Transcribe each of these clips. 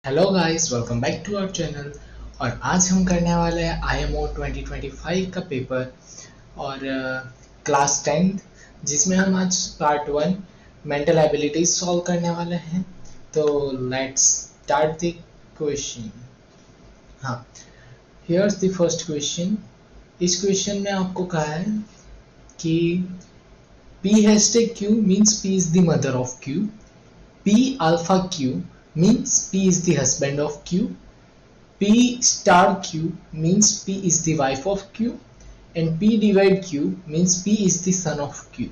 Hello guys, welcome back to our channel. और आज हम करने वाले हैं IMO 2025 का पेपर और क्लास 10th, जिसमें हम आज पार्ट 1 मेंटल एबिलिटीज सॉल्व करने वाले हैं। तो लेट्स स्टार्ट द क्वेश्चन। हाँ, हियर्स द फर्स्ट क्वेश्चन। इस क्वेश्चन में आपको कहा है कि P hashtag Q means P is the mother of Q. P alpha Q means P is the husband of Q. P star Q means P is the wife of Q, and P divide Q means P is the son of Q.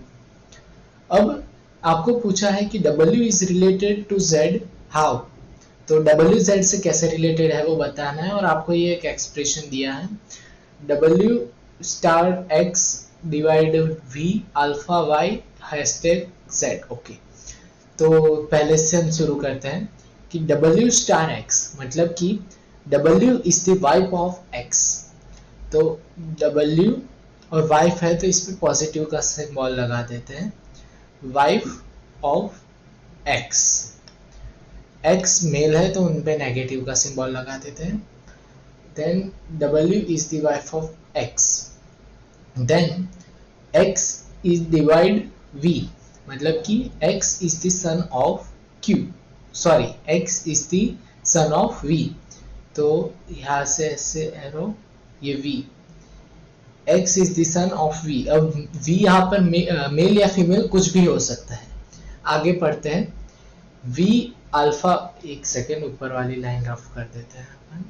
अब आपको पूछा है कि W is related to Z how. तो W Z से कैसे related है वो बताना है, और आपको ये एक एक्सप्रेशन दिया है W star X divide V alpha Y hashtag Z। Okay, तो पहले से हम शुरू करते हैं कि W स्टार X मतलब कि W is the wife of X। तो W और वाइफ है तो इस पे पॉजिटिव का सिंबल लगा देते हैं, wife of X। X male है तो उन पे नेगेटिव का सिंबल लगा देते हैं। Then W is the wife of X। Then X is divide V मतलब कि X is the son of Q, sorry X is the son of V। तो यहाँ से ऐसे एरो, ये V, X is the son of V। अब V यहाँ पर मेल या फीमेल कुछ भी हो सकता है। आगे पढ़ते हैं। V अल्फा, एक सेकेंड ऊपर वाली लाइन रफ कर देते हैं अपन।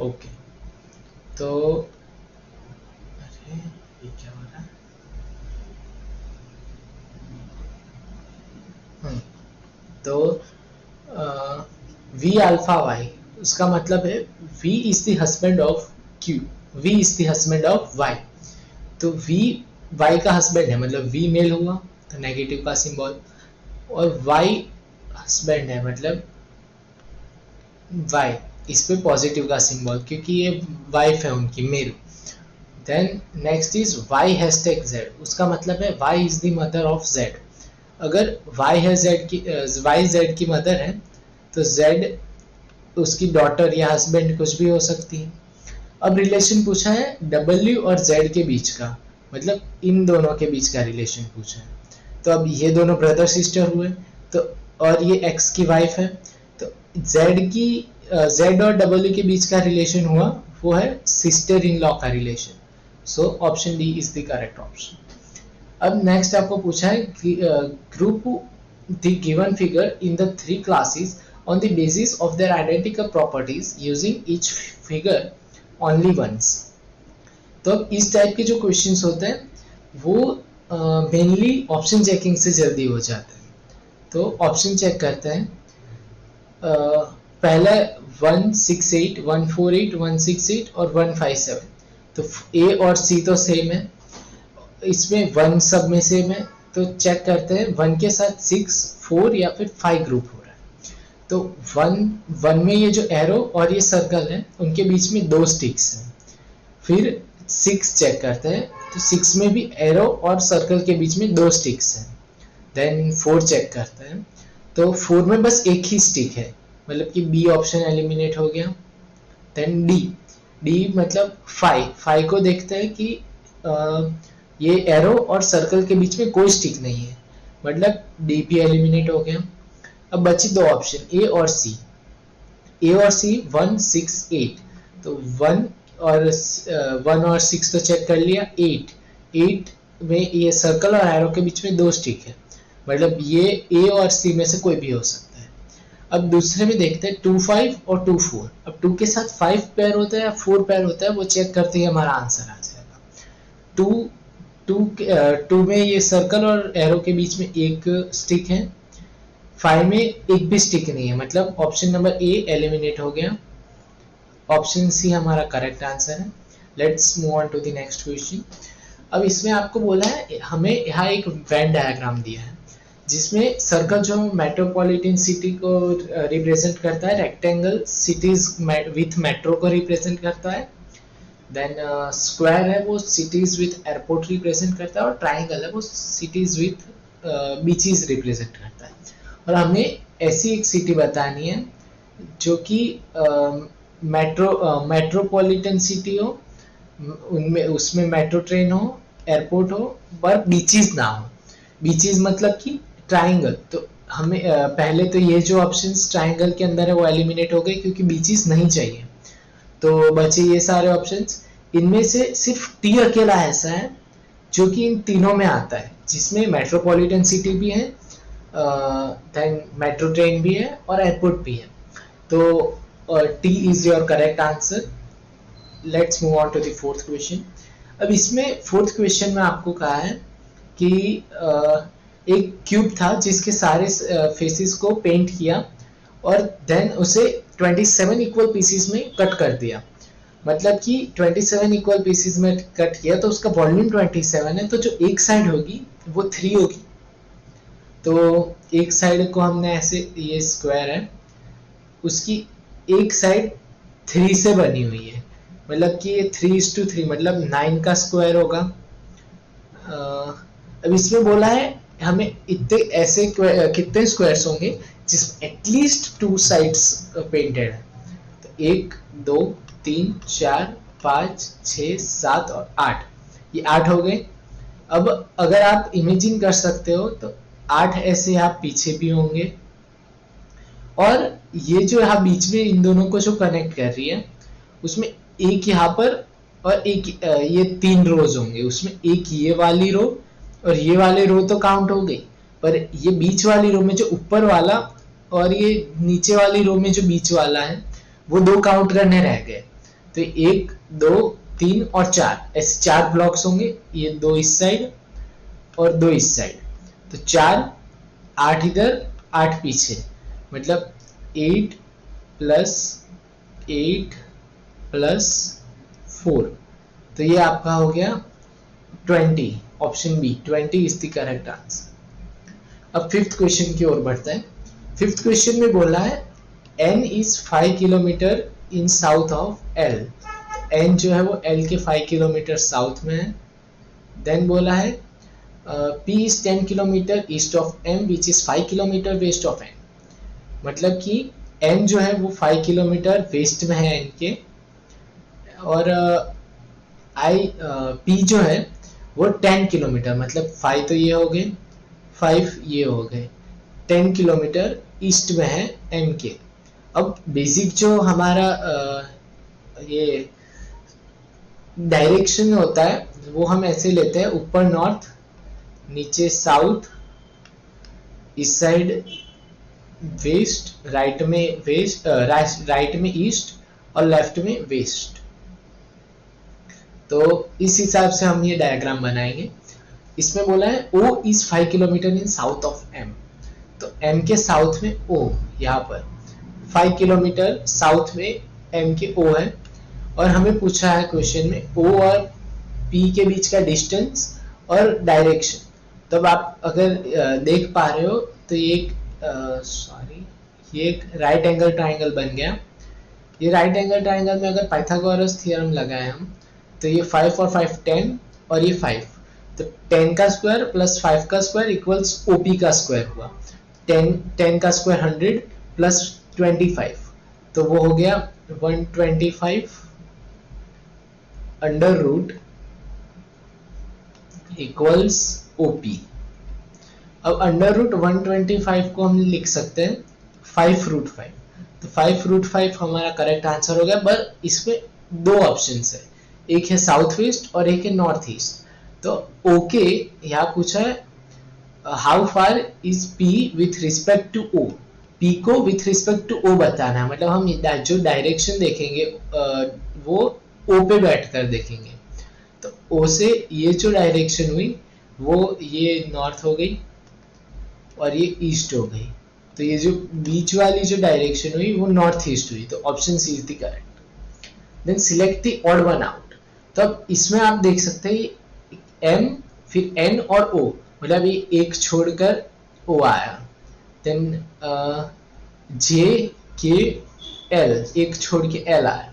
ओके, तो अरे ये क्या हो रहा है। तो V अल्फा Y, उसका मतलब है V is the husband of Q, V is the husband of Y। तो V Y का हस्बैंड है मतलब V मेल हुआ तो नेगेटिव का सिंबल, और Y हस्बैंड है मतलब Y, इस पे पॉजिटिव का सिंबल क्योंकि ये वाइफ है उनकी, male. Then next is Y hashtag Z, उसका मतलब है Y is the mother of Z। अगर Y है Z की, Y Z की मदर है तो Z उसकी डॉटर या हस्बैंड कुछ भी हो सकती है। अब रिलेशन पूछा है W और Z के बीच का, मतलब इन दोनों के बीच का रिलेशन पूछा है। तो अब ये दोनों ब्रदर सिस्टर हुए, तो और ये X की वाइफ है, तो Z और W के बीच का रिलेशन हुआ वो है सिस्टर इन लॉ का relation. So option D is the correct option. अब नेक्स्ट आपको पूछा है group the given figure in the three classes on the basis of their identical properties using each figure only once। तो अब इस type के जो क्वेश्चंस होते हैं वो मेनली ऑप्शन चेकिंग से जल्दी हो जाते हैं। तो ऑप्शन चेक करते हैं। पहले 168, 148, 168 और 157, तो ए और सी तो सेम है, इसमें 1 सब में सेम है, तो चेक करते हैं 1 के साथ 6, 4 या फिर 5 ग्रुप हो रहा है। तो 1 में ये जो एरो और ये सर्कल है उनके बीच में 2 स्टिक्स हैं। फिर 6 चेक करते हैं, तो 6 में भी एरो और सर्कल के बीच में 2 स्टिक्स हैं। देन 4 चेक करते हैं, तो 4 में बस एक ही स्टिक है, मतलब कि बी ऑप्शन एलिमिनेट हो गया। देन डी मतलब 5 को देखते हैं कि ये एरो और सर्कल के बीच में कोई स्टिक नहीं है, मतलब डी भी एलिमिनेट हो गया। अब बची 2 ऑप्शन ए और सी। 1, 6, 8, तो 1 और 6 तो चेक कर लिया। 8 में ये सर्कल और एरो के बीच में 2 स्टिक है, मतलब ये ए और सी में से कोई भी हो सकता है। अब दूसरे में देखते हैं 2, 5 और 2, 4। अब 2 के साथ 5 पेयर होता है या 4 पेयर होता है, वो चेक करते ही हमारा आंसर आ जाएगा। 2 में ये सर्कल और एरो के बीच में एक स्टिक है, 5 में एक भी स्टिक नहीं है, मतलब ऑप्शन नंबर ए एलिमिनेट हो गया। ऑप्शन सी हमारा करेक्ट आंसर है। Let's move on to the next question. अब इसमें आपको बोला है, हमें यहाँ एक वेन डायग्राम दिया है जिसमें सर्कल जो मेट्रोपॉलिटन सिटी को रिप्रेजेंट करता है, रेक्टेंगल सिटीज विथ मेट्रो को रिप्रेजेंट करता है, देन स्क्वायर है वो सिटीज विथ एयरपोर्ट रिप्रेजेंट करता है, और ट्राइंगल है वो सिटीज विथ बीचेस रिप्रेजेंट करता है। और हमें ऐसी एक सिटी बतानी है जो कि मेट्रोपॉलिटन सिटी हो, उनमें उसमें मेट्रो ट्रेन हो, एयरपोर्ट हो, पर बीचेस ना हो। बीचेस मतलब कि ट्राइंगल। तो हमें पहले तो ये जो ऑप्शंस ट्राइंगल के अंदर है वो एलिमिनेट हो गए क्योंकि बीचेस नहीं चाहिए, तो बचे ये सारे ऑप्शंस। इनमें से सिर्फ टी अकेला ऐसा है जो कि इन तीनों में आता है, जिसमें मेट्रोपॉलिटन सिटी भी है, देन मेट्रो ट्रेन भी है और एयरपोर्ट भी है। तो T is your correct answer. Let's move on to the fourth question. अब इसमें फोर्थ क्वेश्चन में आपको कहा है कि एक क्यूब था जिसके सारे फेसेस को पेंट किया और देन उसे 27 इक्वल पीसेस में कट कर दिया। मतलब कि 27 इक्वल पीसेस में कट किया तो उसका वॉल्यूम 27 है, तो जो एक साइड होगी वो 3 होगी। तो एक साइड को हमने ऐसे, ये स्क्वायर है, उसकी एक साइड 3 से बनी हुई है, मतलब कि ये 3:3 मतलब 9 का स्क्वायर होगा। अब इसमें बोला है हमें इतने ऐसे कितने स्क्वायर्स होंगे जिसमें एटलीस्ट 2 साइड्स पेंटेड है। तो 1 2 3 4 5 6 7 और 8, ये 8 हो गए। अब अगर आप इमेजिन कर सकते हो तो 8 ऐसे यहाँ पीछे भी होंगे, और ये जो यहाँ बीच में इन दोनों को जो कनेक्ट कर रही है उसमें एक यहाँ पर और एक ये 3 रोज होंगे, उसमें एक ये वाली रो और ये वाले रो तो काउंट हो गई, पर ये बीच वाली रो में जो ऊपर वाला और ये नीचे वाली रो में जो बीच वाला है वो 2 काउंट करने रह गए। तो 1 2 3 और 4 ऐसे 4 ब्लॉक्स होंगे, ये 2 इस साइड और 2 इस साइड। तो 4 8 इधर 8 पीछे, मतलब 8 प्लस 8 प्लस 4, तो ये आपका हो गया 20। Option B 20 is the correct answer. अब फिफ्थ क्वेश्चन की ओर बढ़ते हैं। फिफ्थ क्वेश्चन में बोला है n is 5 kilometre in south of l। n जो है वो l के 5 किलोमीटर साउथ में है। देन बोला है p is 10 kilometre east of m which is 5 kilometre west of n। मतलब कि n जो है वो 5 किलोमीटर वेस्ट में है n के, और p जो है वो 10 किलोमीटर, मतलब 5 तो ये हो गए, 5 ये हो गए, 10 किलोमीटर ईस्ट में है m के। अब बेसिक जो हमारा ये डायरेक्शन होता है वो हम ऐसे लेते हैं, ऊपर नॉर्थ, नीचे साउथ, इस साइड वेस्ट, राइट में वेस्ट, राइट में ईस्ट और लेफ्ट में वेस्ट। तो इस हिसाब से हम ये डायग्राम बनाएंगे। इसमें बोला है O is 5 kilometre in south of M। तो M के साउथ में O, यहाँ पर 5 किलोमीटर साउथ में M के O है, और हमें पूछा है क्वेश्चन में O और P के बीच का डिस्टेंस और डायरेक्शन। तब आप अगर देख पा रहे हो तो ये एक ये एक राइट एंगल ट्राइंगल बन गया। ये राइट एंगल ट्राइंगल में अगर पाइथागोरस थ्योरम लगाए हम तो ये 5 और 5 10 और ये 5, तो 10 का स्क्वायर प्लस 5 का स्क्वायर इक्वल्स OP का स्क्वायर हुआ। 10 का स्क्वायर 100 प्लस 25, तो वो हो गया 125 अंडर रूट इक्वल्स OP। अब अंडर रूट 125 को हम लिख सकते हैं 5 रूट 5, तो 5 रूट 5 हमारा करेक्ट आंसर हो गया। पर इसमें 2 ऑप्शंस है, एक है साउथ वेस्ट और एक है नॉर्थ ईस्ट। तो ओके यहाँ पूछा है how far is P with respect to O। P को विथ रिस्पेक्ट टू O बताना है, मतलब हम जो डायरेक्शन देखेंगे वो O पे बैठ कर देखेंगे। तो O से ये जो डायरेक्शन हुई वो ये नॉर्थ हो गई और ये ईस्ट हो गई, तो ये जो बीच वाली जो डायरेक्शन हुई वो नॉर्थ ईस्ट हुई। तो option C is the correct. Then select the odd one out. तो अब इसमें आप देख सकते हैं M फिर N और O, मतलब ये एक छोड़कर O आया। देन J K L एक छोड़ के L आया।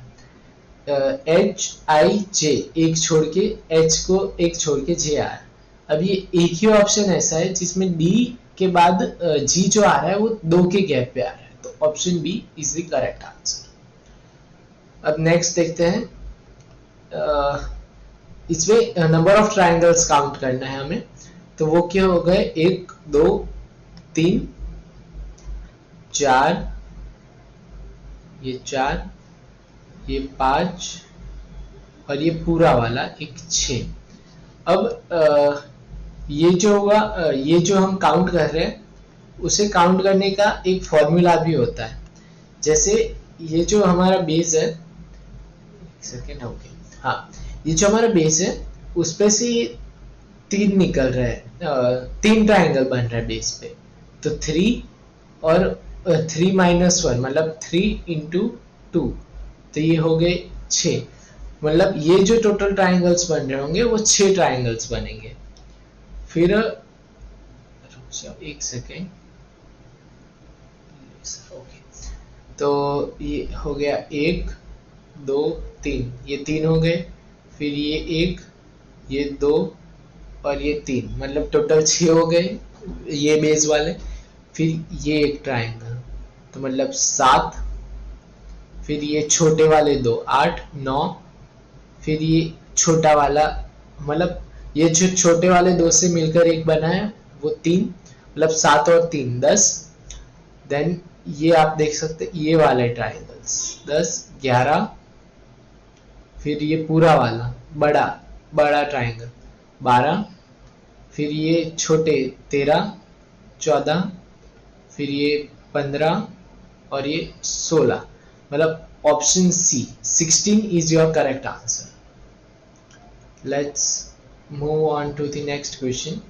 H I J एक छोड़ के H को एक छोड़ के J आया। अब ये एक ही ऑप्शन ऐसा है जिसमें डी के बाद जी जो आ रहा है वो 2 के गैप पे आ रहा है, तो option B is the correct answer. अब नेक्स्ट देखते हैं, इसमें नंबर ऑफ ट्राइंगल्स काउंट करना है हमें, तो वो क्या हो गए, 1 2 3 4, ये 4, ये 5 और ये पूरा वाला एक 6। अब ये जो होगा, ये जो हम काउंट कर रहे हैं उसे काउंट करने का एक फॉर्मूला भी होता है। जैसे ये जो हमारा बेस है, एक सेकेंड, ओके, हाँ, ये जो हमारा बेस है उस पे से 3 निकल रहा है, 3 ट्राइंगल बन रहा है बेस पे, तो 3 और 3 माइनस 1 मतलब 3 इंटू 2, तो ये हो गए 6। मतलब ये जो टोटल ट्राइंगल्स बन रहे होंगे वो 6 ट्राइंगल्स बनेंगे। फिर एक सेकेंड, ओके, तो ये हो गया 1 2 3, ये 3 हो गए, फिर ये 1, ये 2 और ये 3, मतलब टोटल 6 हो गए ये बेस वाले। फिर ये एक ट्राइंगल, तो मतलब 7, फिर ये छोटे वाले 2 8 9, फिर ये छोटा वाला, मतलब ये जो छोटे वाले 2 से मिलकर एक बना है वो 3, मतलब 7 और 3 10। देन ये आप देख सकते ये वाले ट्राइंगल्स 10 11, फिर ये पूरा वाला बड़ा बड़ा ट्राइंगल 12, फिर ये छोटे 13 14, फिर ये 15 और ये 16, मतलब option C 16 is your correct answer. Let's move on to the next question.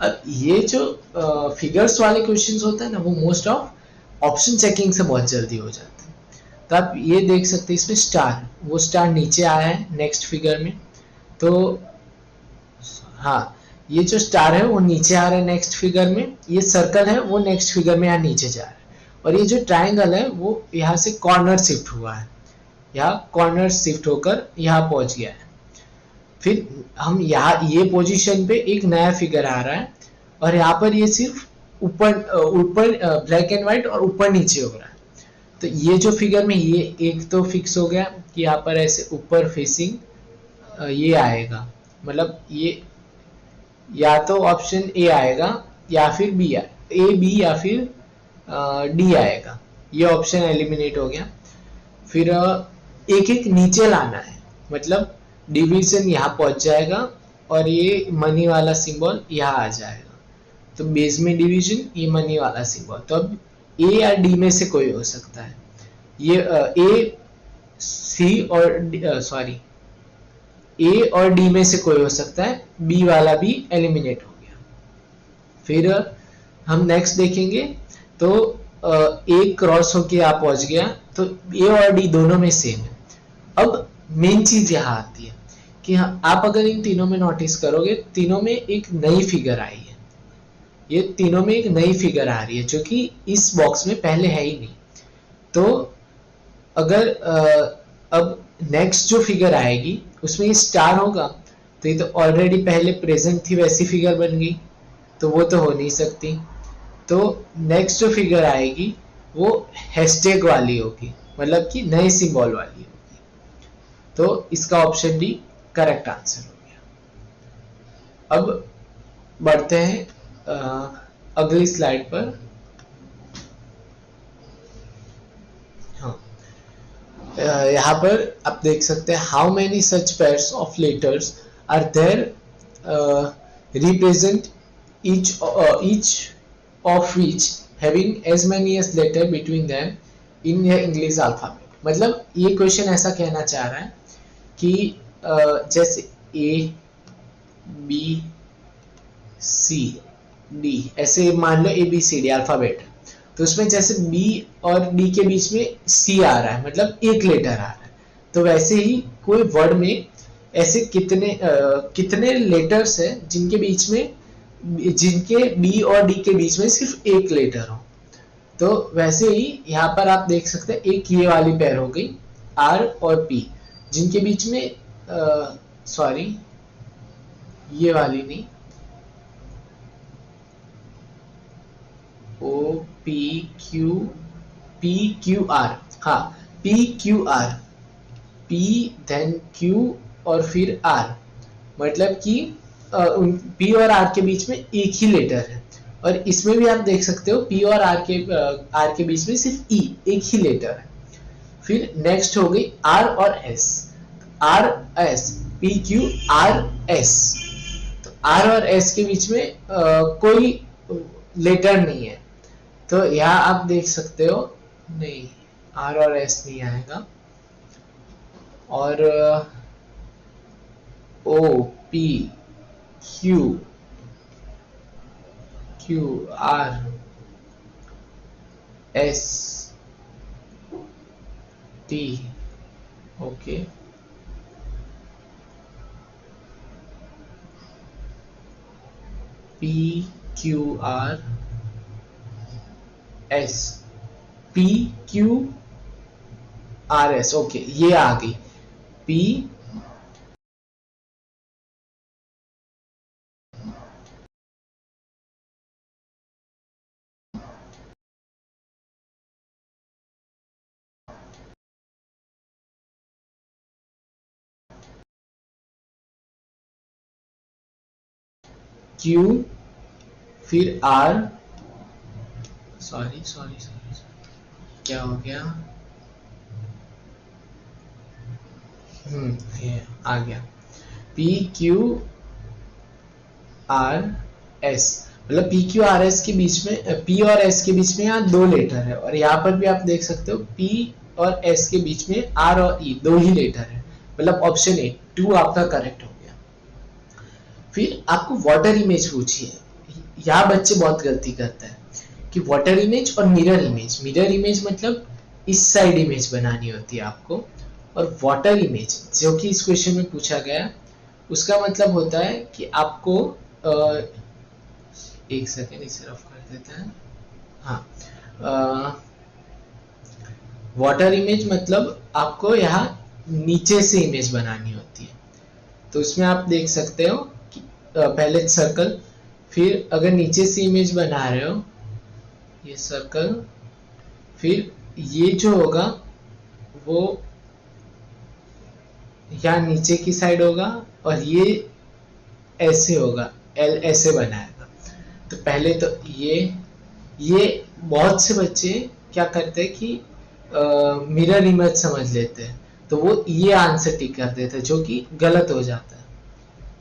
अब ये जो फिगर्स वाले क्वेश्चंस होते हैं ना, वो मोस्ट ऑफ ऑप्शन चेकिंग से बहुत जल्दी हो जाते हैं। तो आप ये देख सकते हैं इसमें स्टार, वो स्टार नीचे आया है नेक्स्ट फिगर में, तो हाँ, ये जो स्टार है वो नीचे आ रहा है नेक्स्ट फिगर में, ये सर्कल है वो नेक्स्ट फिगर में यहाँ नीचे जा रहा है, और ये जो ट्राइंगल है वो यहाँ से कॉर्नर शिफ्ट हुआ है, यहाँ कॉर्नर शिफ्ट होकर यहाँ पहुंच गया है। फिर हम यहाँ ये पोजीशन पे एक नया फिगर आ रहा है, और यहाँ पर ये सिर्फ ऊपर ऊपर ब्लैक एंड व्हाइट और ऊपर नीचे हो रहा है। तो ये जो फिगर में ये एक तो फिक्स हो गया कि यहाँ पर ऐसे ऊपर फेसिंग ये आएगा, मतलब ये या तो ऑप्शन ए आएगा या फिर बी, ए बी या फिर डी आएगा, ये ऑप्शन एलिमिनेट हो गया। फिर एक एक नीचे लाना है, मतलब डिवीजन यहाँ पहुंच जाएगा और ये मनी वाला सिंबल यहाँ आ जाएगा, तो बेस में डिवीजन, ये मनी वाला सिंबल, तो अब ए या डी में से कोई हो सकता है, ये ए सी और सॉरी ए और डी में से कोई हो सकता है, बी वाला भी एलिमिनेट हो गया। फिर हम नेक्स्ट देखेंगे, तो ए क्रॉस होके यहाँ पहुंच गया, तो ए और डी दोनों में सेम है। अब मेन चीज यहाँ आती है कि आप अगर इन तीनों में नोटिस करोगे, तीनों में एक नई फिगर आई है, ये तीनों में एक नई फिगर आ रही है जो कि इस बॉक्स में पहले है ही नहीं। तो अगर अब नेक्स्ट जो फिगर आएगी उसमें ये स्टार होगा, तो ये तो ऑलरेडी पहले प्रेजेंट थी वैसी फिगर बन गई, तो वो तो हो नहीं सकती। तो नेक्स्ट जो फिगर आएगी वो हैशटैग वाली होगी, मतलब कि नए सिंबल वाली होगी, तो इसका ऑप्शन डी करेक्ट आंसर हो गया। अब बढ़ते हैं अगली स्लाइड पर। हाँ, यहाँ पर आप देख सकते हैं, how many such pairs of letters are there represent each of which having as many as letter between them in the English alphabet। मतलब ये क्वेश्चन ऐसा कहना चाह रहा है कि जैसे ए बी सी डी, ऐसे मान लो A B C D alphabet है, तो उसमें जैसे बी और डी के बीच में सी आ रहा है, मतलब एक लेटर आ रहा है, तो वैसे ही कोई वर्ड में ऐसे कितने लेटर्स है जिनके बीच में, जिनके बी और डी के बीच में सिर्फ एक लेटर हो। तो वैसे ही यहाँ पर आप देख सकते हैं एक ये वाली पेयर हो गई आर और पी, जिनके बीच में सॉरी ये वाली नहीं, O P Q, P Q R, हाँ P Q R, P then Q और फिर आर, मतलब कि पी और आर के बीच में एक ही लेटर है। और इसमें भी आप देख सकते हो पी और आर के बीच में सिर्फ ई, एक ही लेटर है। फिर नेक्स्ट हो गई आर और S, are S, P Q R S, तो आर और एस के बीच में कोई लेटर नहीं है, तो यहाँ आप देख सकते हो, नहीं आर और एस नहीं आएगा। और O P Q, Q R S T, okay, P Q R S, P Q R S, okay ये आ गई, पी क्यू, फिर आर, सॉरी सॉरी सॉरी, क्या हो गया, ये आ गया, पी क्यू आर एस, मतलब पी क्यू आर एस के बीच में, पी और एस के बीच में यहाँ दो लेटर है, और यहाँ पर भी आप देख सकते हो पी और एस के बीच में आर और ई दो ही लेटर है, मतलब ऑप्शन ए 2 आपका करेक्ट हो गया। फिर आपको वाटर इमेज पूछी है, यहाँ बच्चे बहुत गलती करते हैं कि वाटर इमेज और मिरर इमेज, मिरर इमेज मतलब इस साइड इमेज बनानी होती है आपको, और वाटर इमेज जो कि इस क्वेश्चन में पूछा गया, उसका मतलब होता है कि आपको एक सेकेंड इसे रफ कर देते हैं, हाँ वाटर इमेज मतलब आपको यहाँ नीचे से इमेज बनानी होती है, तो उसमें आप देख सकते हो कि पहले सर्कल, फिर अगर नीचे से इमेज बना रहे हो ये सर्कल, फिर ये जो होगा वो यहाँ नीचे की साइड होगा, और ये ऐसे होगा, एल ऐसे बनाएगा। तो पहले तो ये बहुत से बच्चे क्या करते हैं कि मिरर इमेज समझ लेते हैं, तो वो ये आंसर टिक कर देते हैं, जो कि गलत हो जाता है।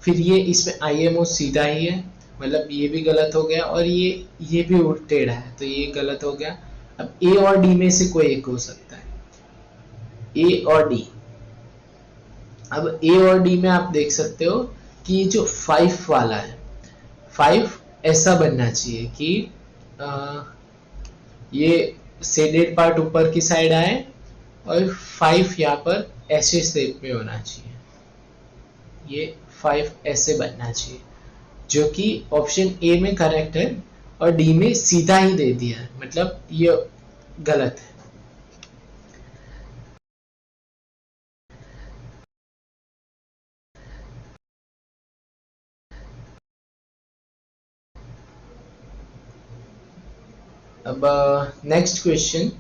फिर ये इसमें IMO सीधा ही है, मतलब ये भी गलत हो गया, और ये भी टेढ़ा है, तो ये गलत हो गया। अब ए और डी में से कोई एक हो सकता है, ए और डी। अब ए और डी में आप देख सकते हो कि ये जो 5 वाला है, 5 ऐसा बनना चाहिए कि ये शेडेड पार्ट ऊपर की साइड आए, और 5 यहाँ पर ऐसे शेप में होना चाहिए, ये 5 ऐसे बनना चाहिए, जो कि ऑप्शन ए में करेक्ट है, और डी में सीधा ही दे दिया है, मतलब ये गलत है। अब नेक्स्ट क्वेश्चन,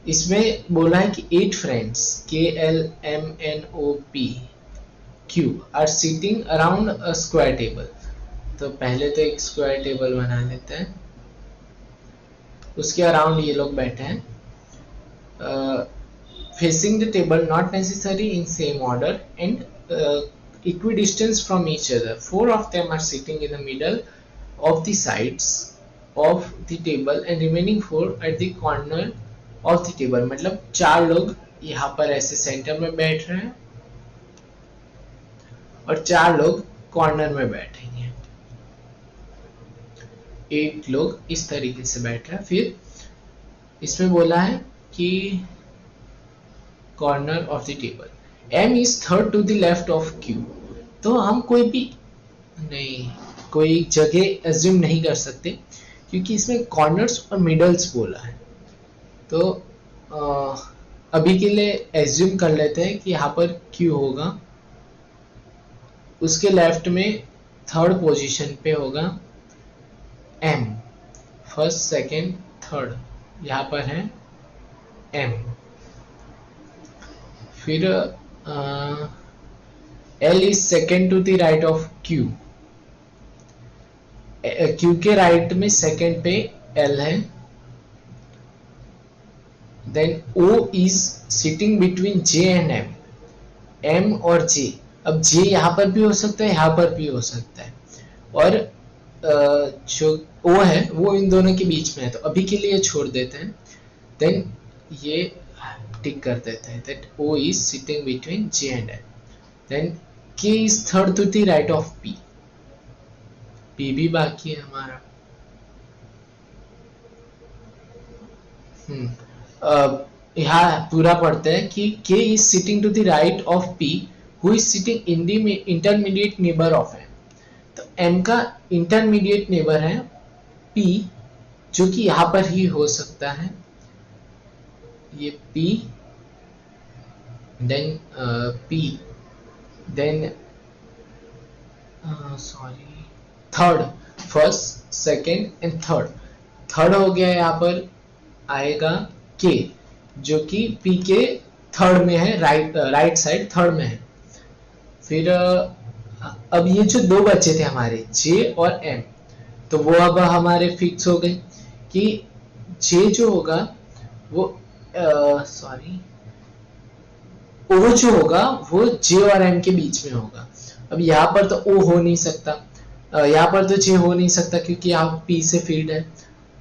इसमें बोला है कि 8 friends KLMNOP Q are sitting around a square table. तो पहले तो एक स्क्वायर टेबल बना लेते हैं, उसके अराउंड ये लोग बैठे हैं, facing the table, not necessary in same order and equidistant from each other. 4 of them are sitting in the middle of the sides of the table and remaining 4 at the corner of the table. मतलब 4 लोग यहाँ पर ऐसे centre में बैठ रहे हैं, और 4 लोग कॉर्नर में बैठेंगे, 8 लोग इस तरीके से बैठ रहे हैं। फिर इसमें बोला है कि corner of the table, M is third to the left of Q। तो हम कोई जगह एज्यूम नहीं कर सकते, क्योंकि इसमें कॉर्नर्स और मिडल्स बोला है। तो अभी के लिए एज्यूम कर लेते हैं कि यहाँ पर Q होगा, उसके लेफ्ट में थर्ड पोजीशन पे होगा m, फर्स्ट सेकंड थर्ड यहाँ पर है m। फिर l is second to the right of q, q के राइट में सेकंड पे l है। Then o is sitting between j and m, m और j। अब j यहाँ पर भी हो सकता है, यहाँ पर भी हो सकता है, और जो o है वो इन दोनों के बीच में है, तो अभी के लिए छोड़ देते हैं। देन ये टिक कर देते हैं that o is sitting between j and m। Then k is third to the right of p, p भी बाकी है हमारा। यहाँ पूरा पढ़ते हैं कि k is sitting to the right of p who is sitting in the intermediate neighbour of m। तो m का इंटरमीडिएट नेबर है p, जो कि यहाँ पर ही हो सकता है, ये p, then p, then sorry third, first second and third. Third हो गया, यहाँ पर आएगा k, जो कि p के थर्ड में है, राइट साइड थर्ड में है। फिर अब ये जो दो बचे थे हमारे j और m, तो वो अब हमारे फिक्स हो गए कि j जो होगा वो o जो होगा वो j और m के बीच में होगा। अब यहाँ पर तो o हो नहीं सकता, यहाँ पर तो j हो नहीं सकता क्योंकि यहाँ p से फील्ड है,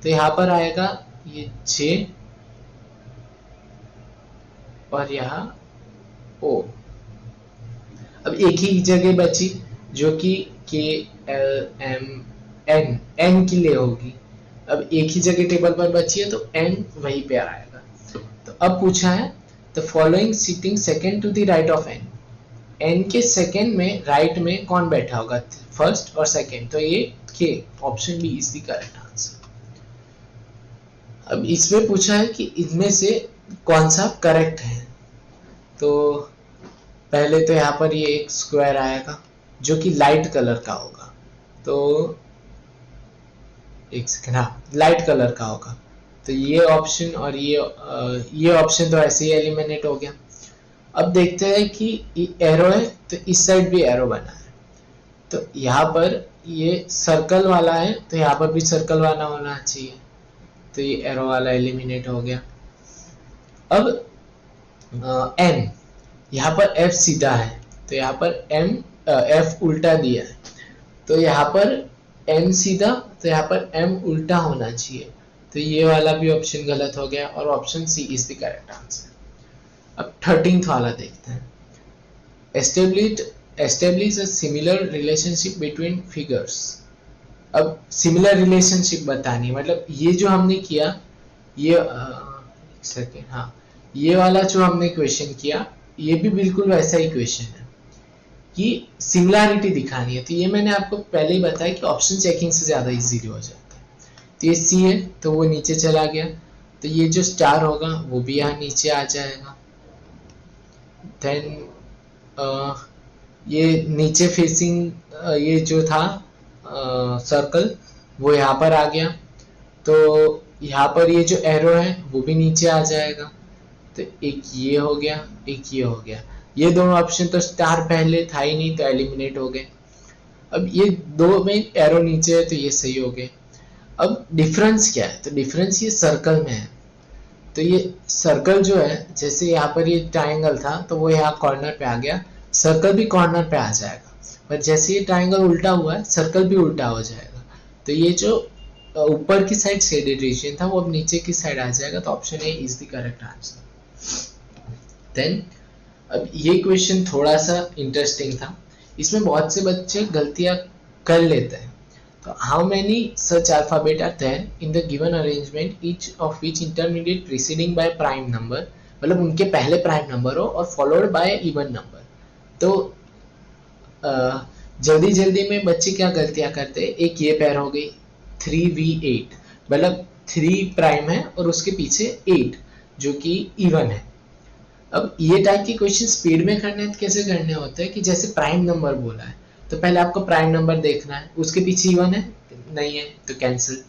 तो यहाँ पर आएगा ये j और यहाँ o। अब एक ही जगह बची जो कि k l m n, n के लिए होगी। अब एक ही जगह टेबल पर बची है तो n वहीं पे आएगा। तो अब पूछा है the following sitting second to the right of n, n के सेकंड में राइट में कौन बैठा होगा, फर्स्ट और सेकंड, तो ये k, option B is the correct answer. अब इसमें पूछा है कि इनमें से कौन सा करेक्ट है, तो पहले तो यहाँ पर ये एक स्क्वायर आएगा जो कि लाइट कलर का होगा, तो एक सेकंड, हाँ लाइट कलर का होगा, तो ये ऑप्शन और ये ऑप्शन तो ऐसे ही एलिमिनेट हो गया। अब देखते हैं कि एरो है तो इस साइड भी एरो बना है, तो यहाँ पर ये सर्कल वाला है तो यहाँ पर भी सर्कल वाला होना चाहिए, तो ये एरो वाला एलिमिनेट हो गया। अब n, यहाँ पर f सीधा है तो यहाँ पर f उल्टा दिया है, तो यहाँ पर n सीधा, तो यहाँ पर m उल्टा होना चाहिए, तो ये वाला भी ऑप्शन गलत हो गया और option C is the correct answer. अब 13th वाला देखते हैं, establish a similar relationship between figures. अब सिमिलर रिलेशनशिप बतानी, मतलब ये जो हमने किया, ये सेकेंड, हाँ ये वाला जो हमने क्वेश्चन किया ये भी बिल्कुल वैसा ही क्वेश्चन है कि सिमिलैरिटी दिखानी है, तो ये मैंने आपको पहले ही बताया कि ऑप्शन चेकिंग से ज़्यादा इजीली हो जाता है। तो ये सी है तो वो नीचे चला गया, तो ये जो स्टार होगा वो भी यहाँ नीचे आ जाएगा। देन ये नीचे फेसिंग ये जो था सर्कल वो यहाँ पर आ गया, तो यहाँ पर ये जो एरो है वो भी नीचे आ जाएगा, तो एक ये हो गया एक ये हो गया। ये दोनों ऑप्शन तो स्टार पहले था ही नहीं तो एलिमिनेट हो गए। अब ये दो में एरो नीचे है तो ये सही हो गए। अब डिफरेंस क्या है, तो डिफरेंस ये सर्कल में है, तो ये सर्कल जो है जैसे यहाँ पर ये ट्रायंगल था तो वो यहाँ कॉर्नर पे आ गया, सर्कल भी कॉर्नर पे आ जाएगा, पर जैसे ये ट्रायंगल उल्टा हुआ है सर्कल भी उल्टा हो जाएगा, तो ये जो ऊपर की साइड शेडेड रीजन था वो अब नीचे की साइड आ जाएगा, तो option A is the correct answer. Then अब ये क्वेश्चन थोड़ा सा इंटरेस्टिंग था, इसमें बहुत से बच्चे गलतियां कर लेते हैं। तो how many such alphabet are there in the given arrangement each of which intermediate preceding by prime number, मतलब उनके पहले प्राइम नंबर हो और फॉलोड बाय इवन नंबर। तो जल्दी जल्दी में बच्चे क्या गलतियां करते हैं, एक ये पैर हो गई 3v8, मतलब 3 प्राइम है और उसके पीछे 8 जो कि इवन है। अब ये टाइप के क्वेश्चन स्पीड में करने कैसे करने होते हैं कि जैसे प्राइम नंबर बोला है तो पहले आपको प्राइम नंबर देखना है, उसके पीछे इवन है नहीं है तो कैंसिल।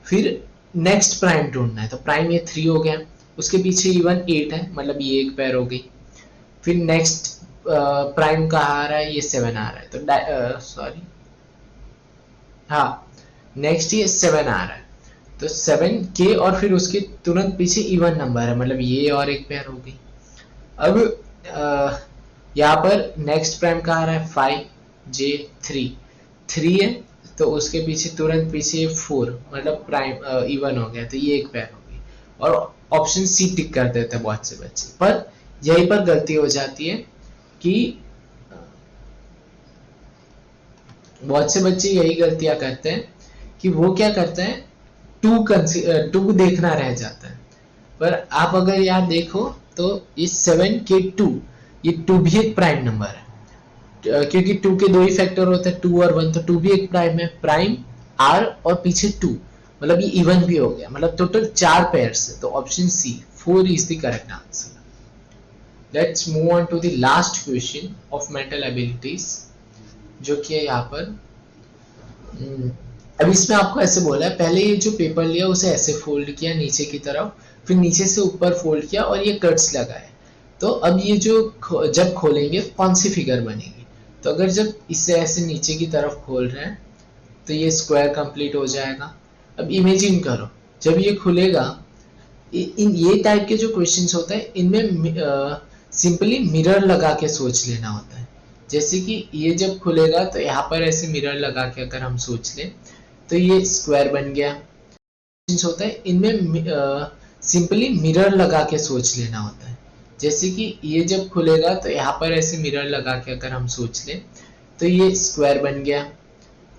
फिर नेक्स्ट प्राइम ढूंढना है, तो प्राइम ये 3 हो गया, उसके पीछे इवन 8 है, मतलब ये एक पैर हो गई। फिर नेक्स्ट प्राइम कहाँ आ रहा है, ये 7 आ रहा है, तो सॉरी हाँ नेक्स्ट ये 7 आ रहा है, तो 7 के और फिर उसके तुरंत पीछे इवन नंबर है, मतलब ये और एक पेयर हो गई। अब यहाँ पर नेक्स्ट प्राइम कहाँ आ रहा है, 5J3 है, तो उसके पीछे तुरंत पीछे 4, मतलब प्राइम इवन हो गया, तो ये एक पेयर हो गई। और ऑप्शन सी टिक कर देते हैं बहुत से बच्चे, पर यहीं पर गलती हो जाती है कि बहुत से बच्चे यही गलतियां करते हैं कि वो क्या करते हैं, टू देखना रह जाता है। पर आप अगर यहाँ देखो तो ये 7K2, ये 2 भी एक प्राइम नंबर है, क्योंकि 2 के 2 ही फैक्टर होते हैं, 2 और 1, तो 2 भी एक प्राइम है, प्राइम R और पीछे 2, मतलब ये इवन भी हो गया, मतलब टोटल 4 पेयर्स है, तो option C 4 is the correct answer. Let's move on to the last question of mental abilities, जो कि है यहाँ पर। अब इसमें आपको ऐसे बोला है, पहले ये जो पेपर लिया उसे ऐसे फोल्ड किया नीचे की तरफ, फिर नीचे से ऊपर फोल्ड किया और ये कट्स लगाए। तो अब ये जो जब खोलेंगे कौन सी फिगर बनेगी, तो अगर जब इसे ऐसे नीचे की तरफ खोल रहे हैं तो ये स्क्वायर कंप्लीट हो जाएगा। अब इमेजिन करो जब ये खुलेगा, इन ये टाइप के जो क्वेश्चंस होते हैं इनमें सिंपली मिरर लगा के सोच लेना होता है। जैसे कि ये जब खुलेगा तो यहाँ पर ऐसे मिरर लगा के अगर हम सोच लें तो ये स्क्वायर बन गया। होता है इनमें सिंपली मिरर लगा के सोच लेना होता है। जैसे कि ये जब खुलेगा तो यहाँ पर ऐसे मिरर लगा के अगर हम सोच लें तो ये स्क्वायर बन गया।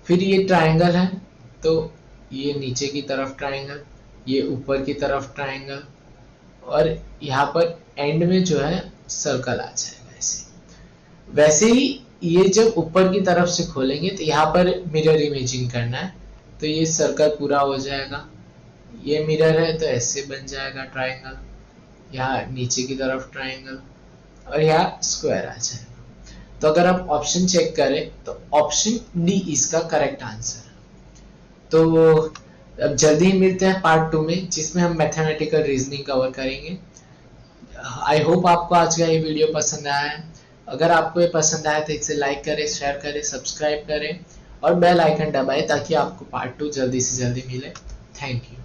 फिर ये ट्रायंगल है, तो ये नीचे की तरफ ट्रायंगल, ये ऊपर की तरफ ट्रायंगल, और यहाँ पर एंड में जो है सर्कल आ जाएगा ऐसे। वैसे ही ये जब ऊपर की तरफ से खोलेंगे तो यहाँ पर मिरर इमेजिन करना है, तो ये सर्कल पूरा हो जाएगा। ये मिरर है तो ऐसे बन जाएगा ट्रायंगल, यहाँ नीचे की तरफ ट्रायंगल, और यहाँ स्क्वायर आ जाएगा। तो अगर आप ऑप्शन चेक करें तो ऑप्शन डी इसका करेक्ट आंसर है। तो अब जल्दी ही मिलते हैं पार्ट 2 में, जिसमें हम मैथमेटिकल रीजनिंग कवर करेंगे। आई होप आपको आज का ये वीडियो पसंद आया है। अगर आपको ये पसंद आया तो इसे लाइक करें, शेयर करें, सब्सक्राइब करें और बेल आइकन दबाएं ताकि आपको पार्ट 2 जल्दी से जल्दी मिले। Thank you.